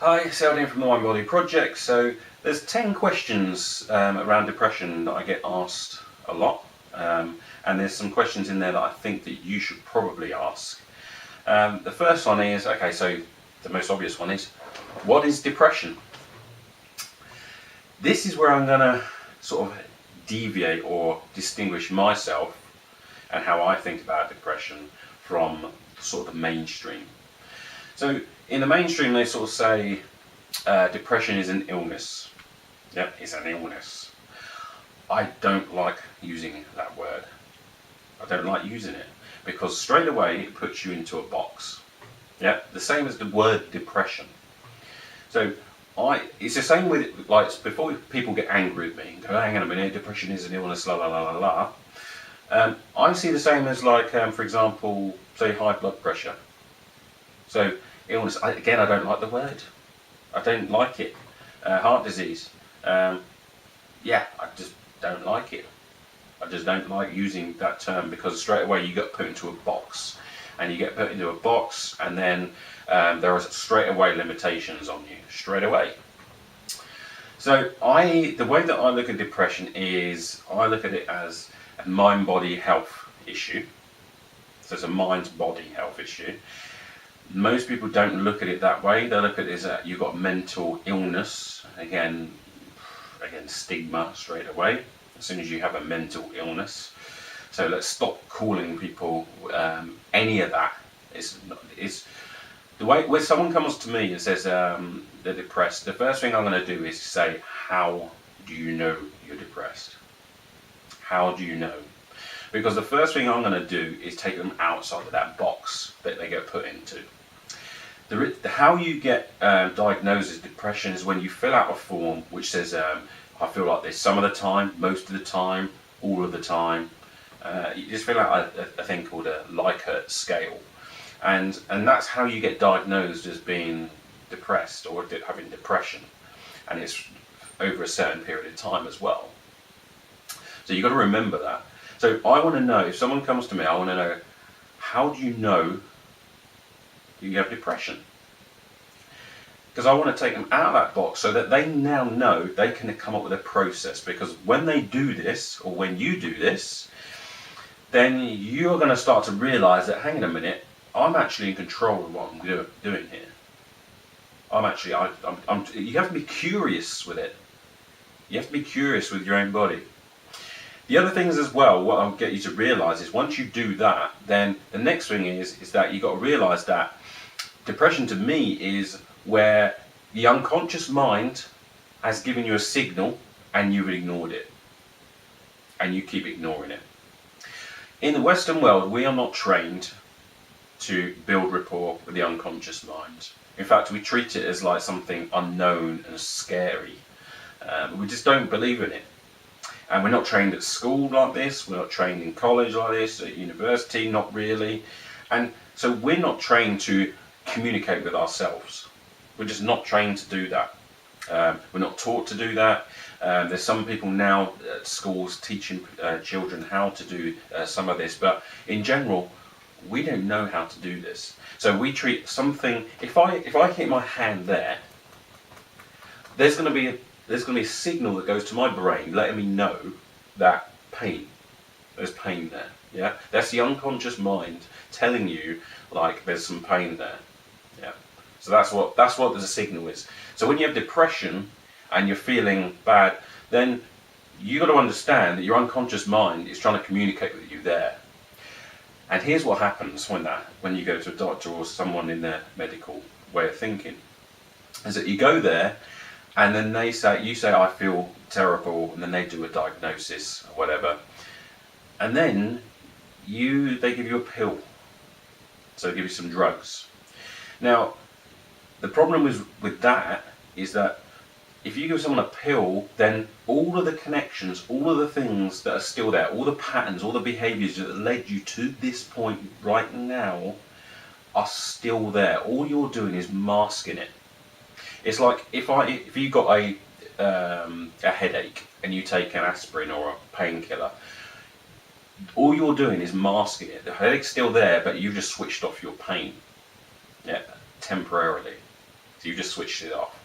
Hi, Seldin from the Mind Body Project. So there's 10 questions around depression that I get asked a lot, and there's some questions in there that I think that you should probably ask. The first one is, okay, so the most obvious one is, what is depression? This is where I'm going to sort of deviate or distinguish myself and how I think about depression from sort of the mainstream. So in the mainstream they sort of say depression is an illness. Yep, it's an illness. I don't like using that word. I don't like using it because straight away it puts you into a box. Yeah, the same as the word depression. So it's the same with, like, before people get angry with me and go, hang on a minute, depression is an illness, la la la la la. I see the same as, like, for example, say high blood pressure. So illness, again, I don't like the word. I don't like it. Heart disease. Yeah, I just don't like it. I just don't like using that term because straight away you get put into a box. And you get put into a box, and then there are straight away limitations on you, straight away. So the way that I look at depression is I look at it as a mind-body health issue. So it's a mind-body health issue. Most people don't look at it that way. They look at it as you've got mental illness. Again, stigma straight away as soon as you have a mental illness. So let's stop calling people any of that. It's the way when someone comes to me and says they're depressed, the first thing I'm going to do is say, how do you know you're depressed? How do you know? Because the first thing I'm going to do is take them outside of that box that they get put into. How you get diagnosed as depression is when you fill out a form which says, I feel like this some of the time, most of the time, all of the time. You just fill out a thing called a Likert scale, and that's how you get diagnosed as being depressed or having depression, and it's over a certain period of time as well. So you've got to remember that. So I want to know, if someone comes to me, I want to know, how do you know you have depression? Because I want to take them out of that box so that they now know they can come up with a process, because when they do this, or when you do this, then you're going to start to realise that, hang on a minute, I'm actually in control of what I'm doing here. You have to be curious with it. You have to be curious with your own body. The other things as well, what I'll get you to realise is once you do that, then the next thing is that you've got to realise that depression to me is where the unconscious mind has given you a signal and you've ignored it. And you keep ignoring it. In the Western world, we are not trained to build rapport with the unconscious mind. In fact, we treat it as like something unknown and scary. We just don't believe in it. And we're not trained at school like this, we're not trained in college like this, at university, not really. And so we're not trained to communicate with ourselves. We're just not trained to do that. We're not taught to do that. There's some people now at schools teaching children how to do some of this, but in general, we don't know how to do this. So we treat something. If I hit my hand there, there's going to be a signal that goes to my brain letting me know that there's pain there. Yeah, that's the unconscious mind telling you, like, there's some pain there. Yeah, so that's what the signal is. So when you have depression and you're feeling bad, then you got to understand that your unconscious mind is trying to communicate with you there. And here's what happens when you go to a doctor or someone in their medical way of thinking, is that you go there and then you say I feel terrible, and then they do a diagnosis or whatever, and then they give you a pill, so they give you some drugs. Now the problem with that is that if you give someone a pill, then all of the connections, all of the things that are still there, all the patterns, all the behaviours that led you to this point right now are still there. All you're doing is masking it. It's like if you got a headache and you take an aspirin or a painkiller, all you're doing is masking it. The headache's still there, but you've just switched off your pain, temporarily. So you've just switched it off.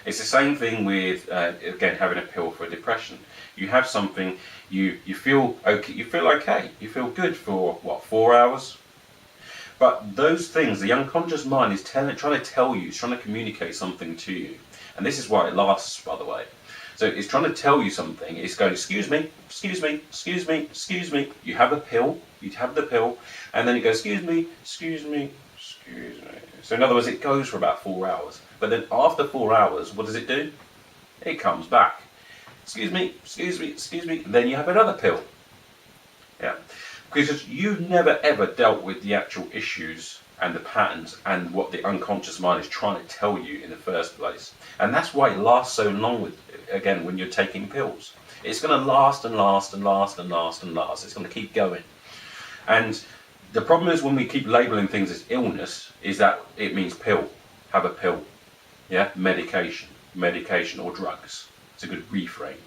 It's the same thing with again having a pill for depression. You have something, you feel okay, you feel good for what, 4 hours. But those things, the unconscious mind is trying to tell you, it's trying to communicate something to you, and this is why it lasts, by the way. So it's trying to tell you something. It's going, excuse me, excuse me, excuse me, excuse me. You have a pill, and then it goes, excuse me, excuse me, excuse me. So in other words, it goes for about 4 hours. But then after 4 hours, what does it do? It comes back. Excuse me, excuse me, excuse me. Then you have another pill. Yeah. Because you've never ever dealt with the actual issues and the patterns and what the unconscious mind is trying to tell you in the first place. And that's why it lasts so long again when you're taking pills. It's going to last and last and last and last and last. It's going to keep going. And the problem is when we keep labeling things as illness is that it means pill, have a pill, yeah, medication or drugs. It's a good reframe.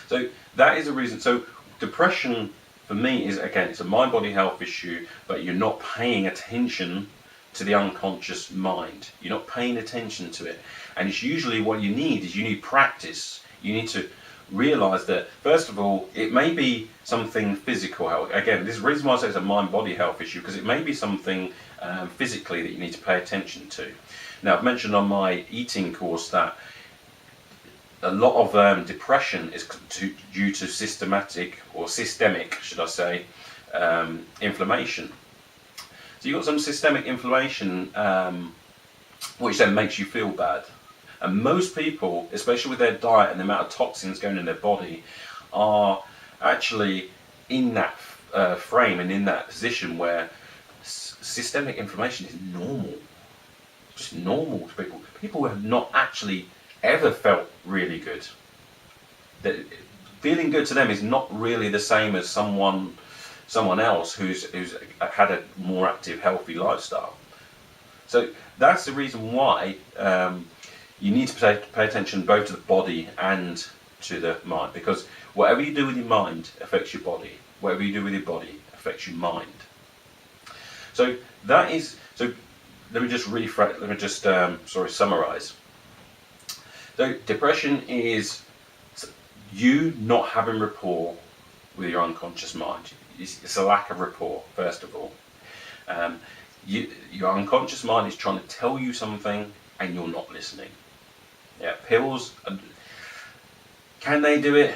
So that is the reason. So depression for me is, again, it's a mind-body health issue, but you're not paying attention to the unconscious mind. You're not paying attention to it. And it's usually what you need practice. You need to realize that, first of all, it may be something physical health. Again, this is the reason why I say it's a mind-body health issue, because it may be something physically that you need to pay attention to. Now, I've mentioned on my eating course that a lot of depression is due to systemic, should I say, inflammation. So you've got some systemic inflammation, which then makes you feel bad. And most people, especially with their diet and the amount of toxins going in their body, are actually in that frame and in that position where systemic inflammation is normal. Just normal to people. People who have not actually ever felt really good. That feeling good to them is not really the same as someone else who's had a more active, healthy lifestyle. So that's the reason why you need to pay attention both to the body and to the mind, because whatever you do with your mind affects your body. Whatever you do with your body affects your mind. So that is so. Let me just summarize. So depression is you not having rapport with your unconscious mind. It's a lack of rapport, first of all. Your unconscious mind is trying to tell you something and you're not listening. Yeah, pills, can they do it?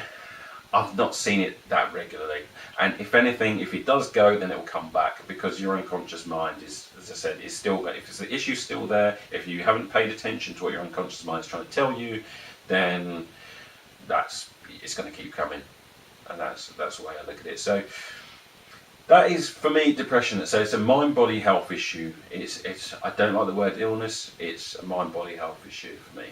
I've not seen it that regularly. And if anything, if it does go, then it will come back, because your unconscious mind is, as I said, is still there. If the issue's still there, if you haven't paid attention to what your unconscious mind is trying to tell you, then it's going to keep coming. And that's the way I look at it. So that is, for me, depression. So it's a mind-body health issue. It's I don't like the word illness. It's a mind-body health issue for me.